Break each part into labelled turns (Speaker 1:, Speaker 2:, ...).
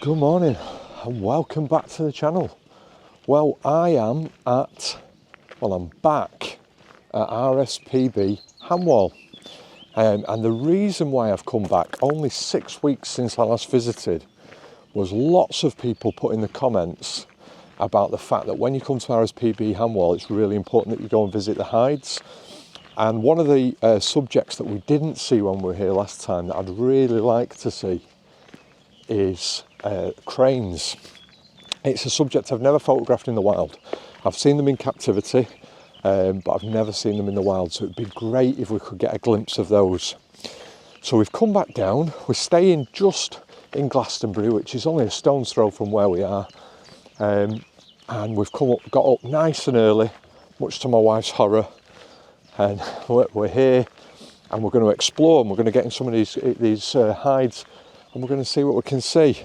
Speaker 1: Good morning and welcome back to the channel. Well, I'm back at RSPB Ham Wall. And the reason why I've come back, only 6 weeks since I last visited, was lots of people put in the comments about the fact that when you come to RSPB Ham Wall, it's really important that you go and visit the hides. And one of the subjects that we didn't see when we were here last time that I'd really like to see is cranes. It's a subject I've never photographed in the wild. I've seen them in captivity, but I've never seen them in the wild, so it'd be great if we could get a glimpse of those. So we've come back down. We're staying just in Glastonbury, which is only a stone's throw from where we are, and we've got up nice and early, much to my wife's horror, and we're here and we're going to explore, and we're going to get in some of these hides, and we're going to see what we can see.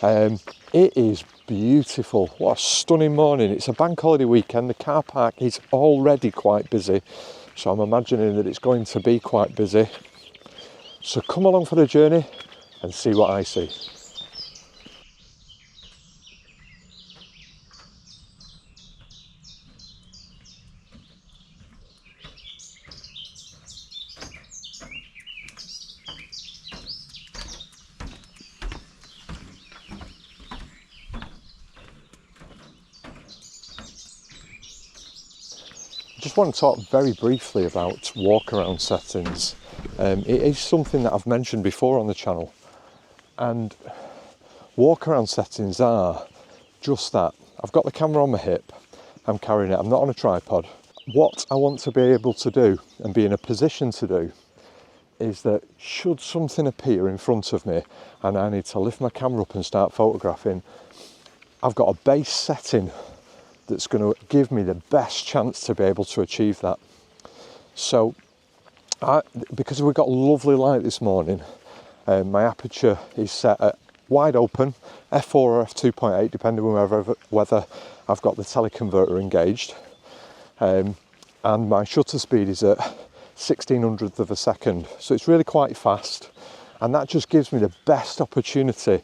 Speaker 1: It is beautiful. What a stunning morning. It's a bank holiday weekend. The car park is already quite busy, so I'm imagining that it's going to be quite busy. So come along for the journey and see what I see. I just want to talk very briefly about walk around settings. It is something that I've mentioned before on the channel, and walk around settings are just that. I've got the camera on my hip, I'm carrying it, I'm not on a tripod. What I want to be able to do and be in a position to do is that should something appear in front of me and I need to lift my camera up and start photographing, I've got a base setting that's going to give me the best chance to be able to achieve that. So because we've got lovely light this morning, my aperture is set at wide open, f4 or f2.8 depending on whether I've got the teleconverter engaged, and my shutter speed is at 1600th of a second, so it's really quite fast, and that just gives me the best opportunity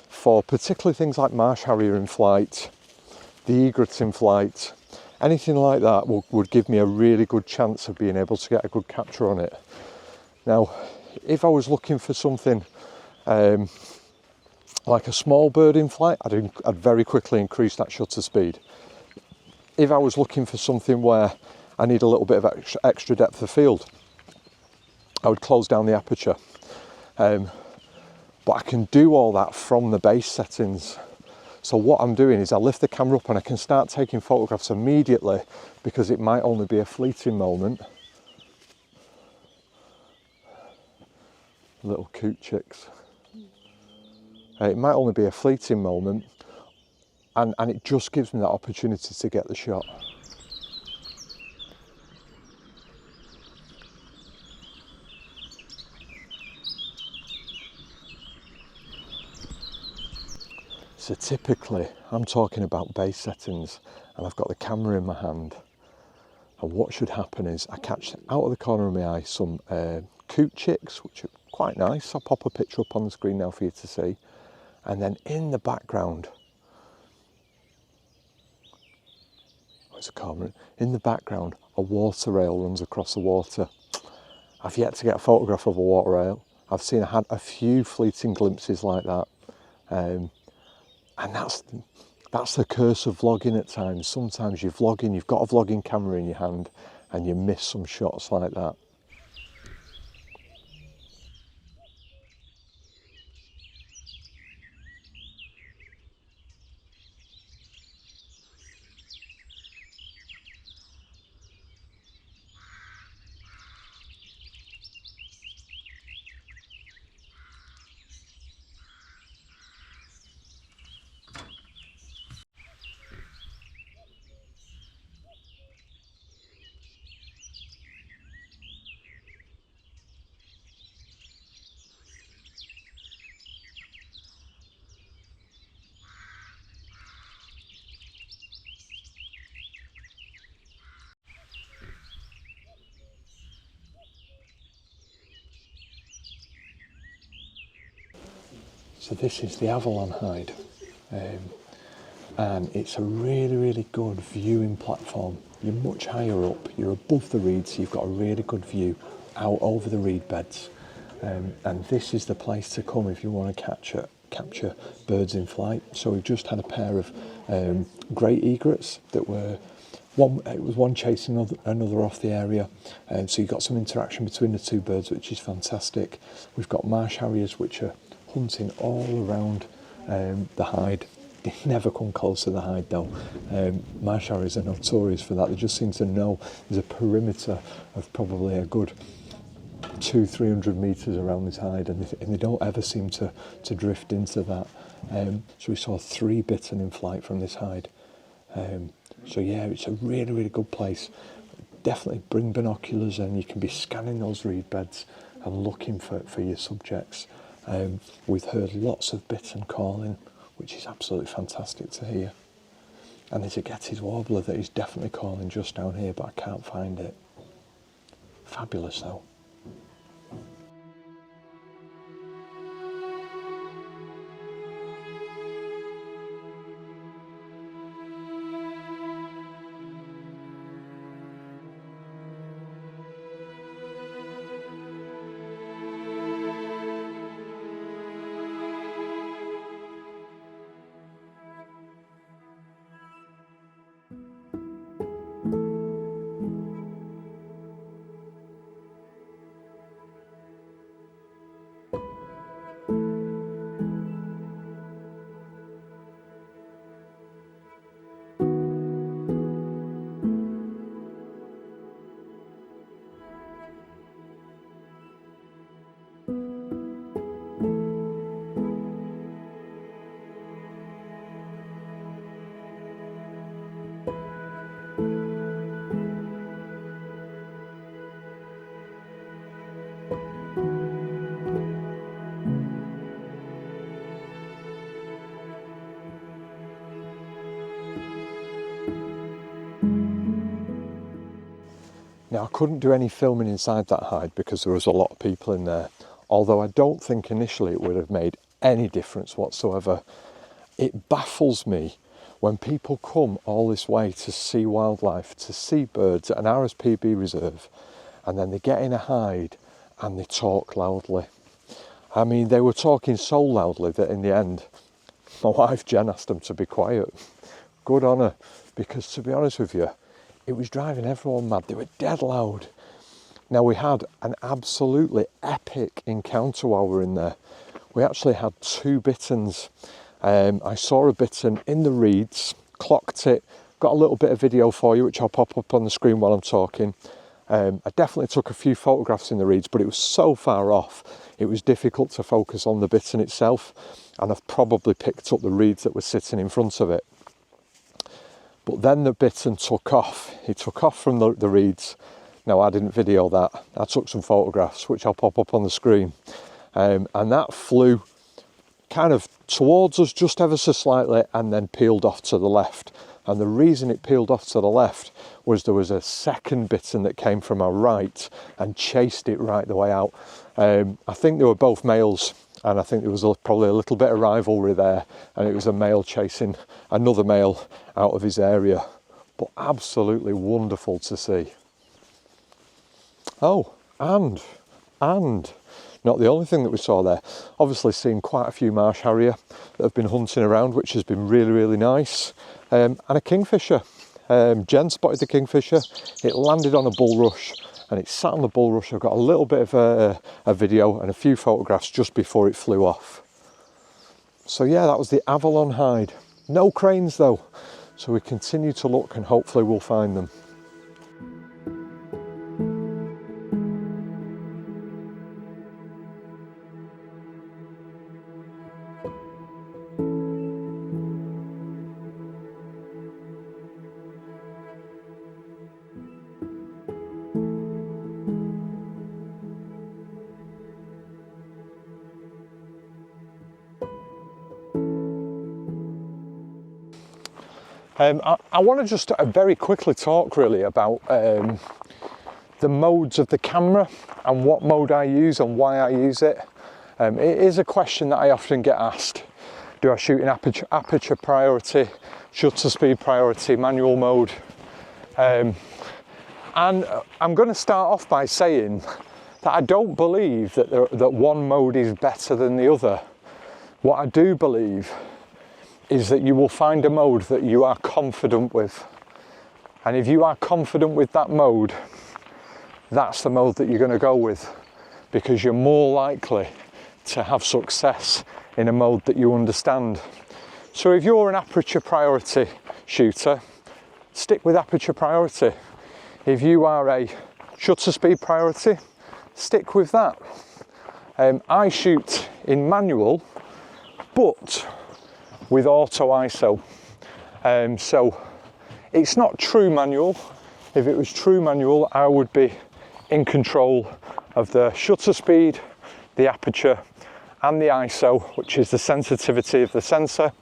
Speaker 1: for particularly things like marsh harrier in flight, the egrets in flight, anything like that would give me a really good chance of being able to get a good capture on it. Now, if I was looking for something like a small bird in flight, I'd very quickly increase that shutter speed. If I was looking for something where I need a little bit of extra depth of field, I would close down the aperture. But I can do all that from the base settings. So what I'm doing is I lift the camera up and I can start taking photographs immediately, because it might only be a fleeting moment. Little coot chicks. It might only be a fleeting moment, and it just gives me that opportunity to get the shot. So typically I'm talking about base settings, and I've got the camera in my hand, and what should happen is I catch out of the corner of my eye some coot chicks, which are quite nice. I'll pop a picture up on the screen now for you to see, and then in the background, where's the camera? In the background, a water rail runs across the water. I've yet to get a photograph of a water rail. I've had a few fleeting glimpses like that. And that's the curse of vlogging at times. Sometimes you've got a vlogging camera in your hand, and you miss some shots like that. So this is the Avalon hide, and it's a really, really good viewing platform. You're much higher up, you're above the reeds, so you've got a really good view out over the reed beds. And this is the place to come if you want to capture birds in flight. So we've just had a pair of great egrets that were, one chasing another off the area, and so you've got some interaction between the two birds, which is fantastic. We've got marsh harriers which are hunting all around the hide. They never come close to the hide though. Marsh harriers are notorious for that. They just seem to know there's a perimeter of probably a good 200-300 metres around this hide, and they don't ever seem to drift into that. So we saw 3 bitten in flight from this hide. So yeah, it's a really, really good place. Definitely bring binoculars and you can be scanning those reed beds and looking for your subjects. We've heard lots of bitten calling, which is absolutely fantastic to hear. And there's a Getty's warbler that is definitely calling just down here, but I can't find it. Fabulous though. Now, I couldn't do any filming inside that hide because there was a lot of people in there, although I don't think initially it would have made any difference whatsoever. It baffles me when people come all this way to see wildlife, to see birds at an RSPB reserve, and then they get in a hide and they talk loudly. I mean, they were talking so loudly that in the end, my wife Jen asked them to be quiet. Good on her, because to be honest with you, it was driving everyone mad. They were dead loud. Now, we had an absolutely epic encounter while we were in there. We actually had 2 bittens. I saw a bittern in the reeds, clocked it, got a little bit of video for you, which I'll pop up on the screen while I'm talking. I definitely took a few photographs in the reeds, but it was so far off, it was difficult to focus on the bittern itself, and I've probably picked up the reeds that were sitting in front of it. But then the bittern took off. He took off from the reeds. Now, I didn't video that. I took some photographs, which I'll pop up on the screen. And that flew kind of towards us just ever so slightly and then peeled off to the left. And the reason it peeled off to the left was there was a second bittern that came from our right and chased it right the way out. I think they were both males, and I think there was probably a little bit of rivalry there, and it was a male chasing another male out of his area. But absolutely wonderful to see. Oh, and not the only thing that we saw there. Obviously seen quite a few marsh harrier that have been hunting around, which has been really, really nice. And a kingfisher. Jen spotted the kingfisher. It landed on a bulrush and it sat on the bulrush. I've got a little bit of a video and a few photographs just before it flew off. So yeah, that was the Avalon hide. No cranes though. So we continue to look and hopefully we'll find them. I want to just very quickly talk really about the modes of the camera and what mode I use and why I use it. It is a question that I often get asked. Do I shoot in aperture priority, shutter speed priority, manual mode? And I'm going to start off by saying that I don't believe that that one mode is better than the other. What I do believe is that you will find a mode that you are confident with. And if you are confident with that mode, that's the mode that you're going to go with, because you're more likely to have success in a mode that you understand. So if you're an aperture priority shooter, stick with aperture priority. If you are a shutter speed priority, stick with that. I shoot in manual, but with auto ISO. So it's not true manual. If it was true manual, I would be in control of the shutter speed, the aperture, and the ISO, which is the sensitivity of the sensor.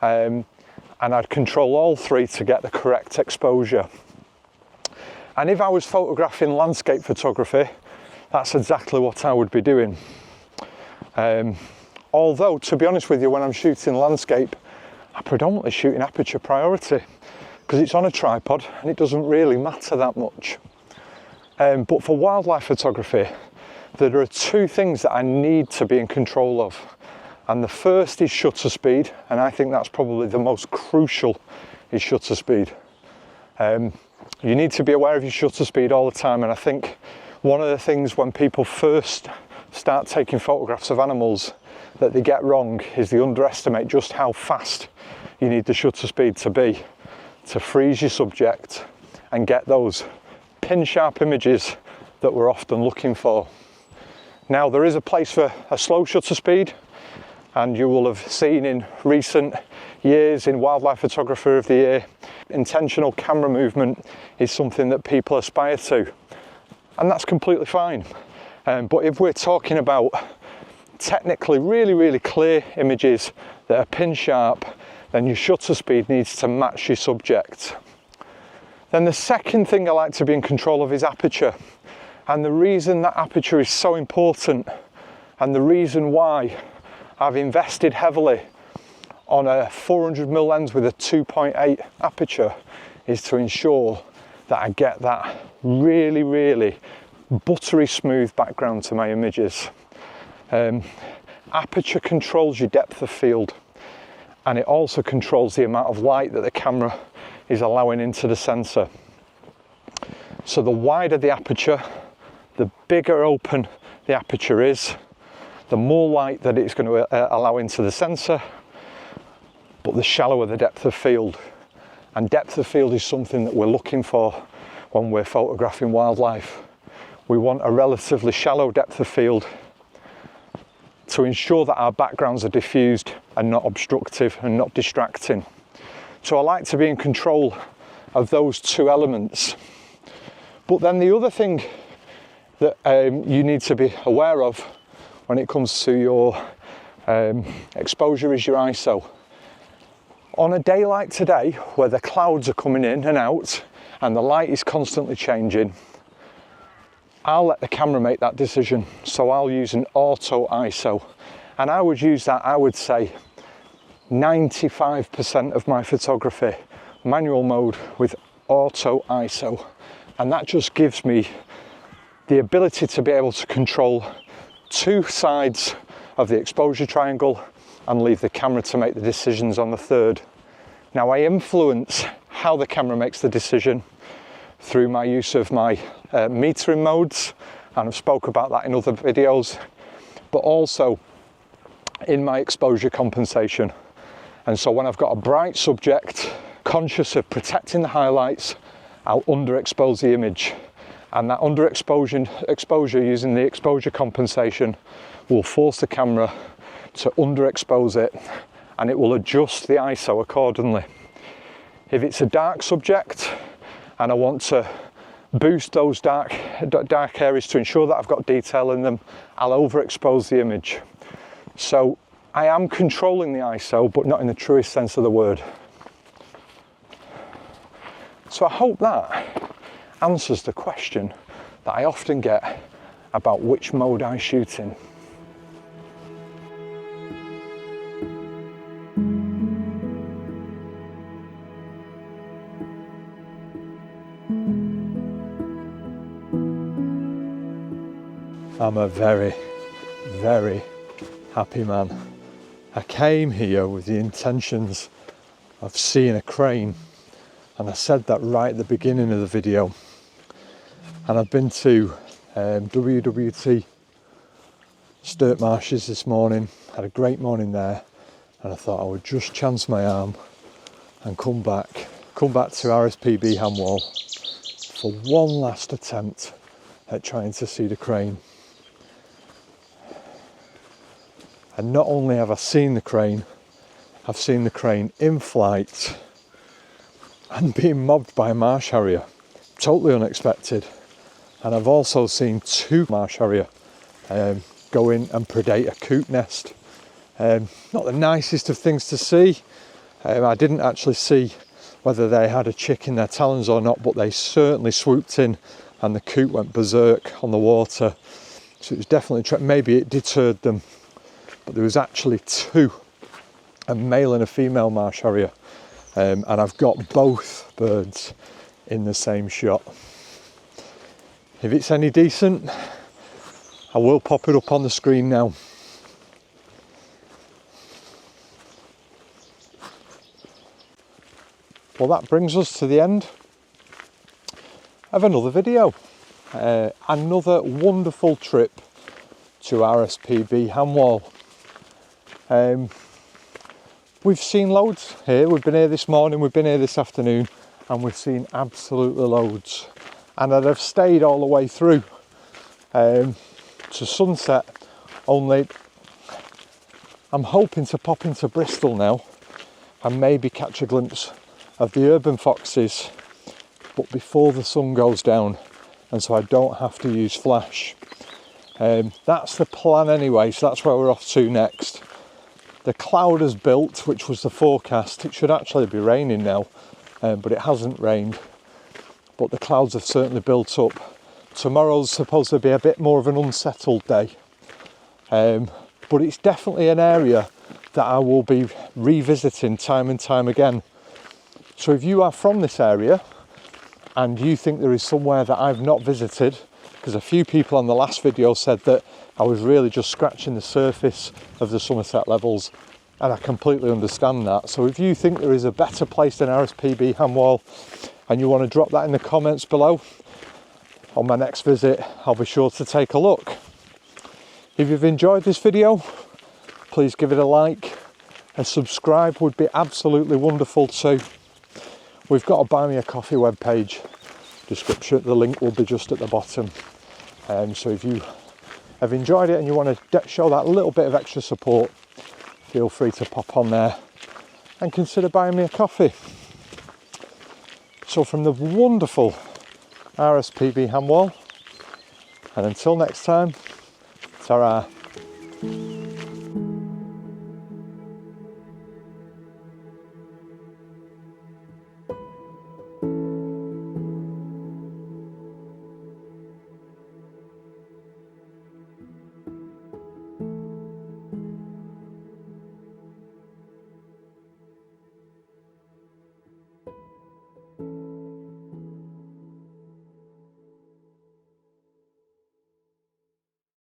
Speaker 1: And I'd control all three to get the correct exposure. And if I was photographing landscape photography, that's exactly what I would be doing. Although, to be honest with you, when I'm shooting landscape, I predominantly shoot in aperture priority because it's on a tripod and it doesn't really matter that much. But for wildlife photography, there are two things that I need to be in control of. And the first is shutter speed, and I think that's probably the most crucial, is shutter speed. You need to be aware of your shutter speed all the time, and I think one of the things when people first start taking photographs of animals that they get wrong is they underestimate just how fast you need the shutter speed to be to freeze your subject and get those pin sharp images that we're often looking for. Now, there is a place for a slow shutter speed, and you will have seen in recent years in Wildlife Photographer of the Year, intentional camera movement is something that people aspire to, and that's completely fine. But if we're talking about technically really clear images that are pin sharp, then your shutter speed needs to match your subject. Then the second thing I like to be in control of is aperture. And the reason that aperture is so important, and the reason why I've invested heavily on a 400mm lens with a 2.8 aperture, is to ensure that I get that really buttery smooth background to my images. Aperture controls your depth of field, and it also controls the amount of light that the camera is allowing into the sensor. So the wider the aperture, the bigger open the aperture is, the more light that it's going to allow into the sensor, but the shallower the depth of field. And depth of field is something that we're looking for when we're photographing wildlife. We want a relatively shallow depth of field to ensure that our backgrounds are diffused and not obstructive and not distracting. So I like to be in control of those two elements. But then the other thing that you need to be aware of when it comes to your exposure is your ISO. On a day like today, where the clouds are coming in and out and the light is constantly changing, I'll let the camera make that decision. So I'll use an auto ISO, and I would use that, I would say, 95% of my photography, manual mode with auto ISO. And that just gives me the ability to be able to control two sides of the exposure triangle and leave the camera to make the decisions on the third. Now, I influence how the camera makes the decision through my use of my metering modes, and I've spoke about that in other videos, but also in my exposure compensation. And so when I've got a bright subject, conscious of protecting the highlights, I'll underexpose the image. And that exposure using the exposure compensation will force the camera to underexpose it, and it will adjust the ISO accordingly. If it's a dark subject and I want to boost those dark areas to ensure that I've got detail in them, I'll overexpose the image. So I am controlling the ISO, but not in the truest sense of the word. So I hope that answers the question that I often get about which mode I shoot in. I'm a very, very happy man. I came here with the intentions of seeing a crane, and I said that right at the beginning of the video. And I've been to WWT Avalon Marshes this morning, had a great morning there, and I thought I would just chance my arm and come back to RSPB Ham Wall for one last attempt at trying to see the crane. And not only have I seen the crane, I've seen the crane in flight and being mobbed by a marsh harrier. Totally unexpected. And I've also seen two marsh harrier go in and predate a coot nest. Not the nicest of things to see. I didn't actually see whether they had a chick in their talons or not, but they certainly swooped in and the coot went berserk on the water. So it was definitely, maybe it deterred them. But there was actually two, a male and a female marsh harrier, and I've got both birds in the same shot. If it's any decent, I will pop it up on the screen now. Well, that brings us to the end of another video. Another wonderful trip to RSPB Ham Wall. We've seen loads here. We've been here this morning, we've been here this afternoon, and we've seen absolutely loads. And I'd have stayed all the way through to Somerset, only I'm hoping to pop into Bristol now and maybe catch a glimpse of the urban foxes, but before the sun goes down, and so I don't have to use flash. That's the plan anyway, so that's where we're off to next. The cloud has built, which was the forecast. It should actually be raining now, but it hasn't rained. But the clouds have certainly built up. Tomorrow's supposed to be a bit more of an unsettled day. But it's definitely an area that I will be revisiting time and time again. So if you are from this area and you think there is somewhere that I've not visited, because a few people on the last video said that I was really just scratching the surface of the Somerset levels, and I completely understand that. So if you think there is a better place than RSPB Ham Wall and you want to drop that in the comments below, on my next visit I'll be sure to take a look. If you've enjoyed this video, please give it a like. A subscribe would be absolutely wonderful too. We've got a buy me a coffee webpage description, the link will be just at the bottom. So if you have enjoyed it and you want to show that little bit of extra support, feel free to pop on there and consider buying me a coffee. So from the wonderful RSPB Ham Wall, and until next time, ta-ra.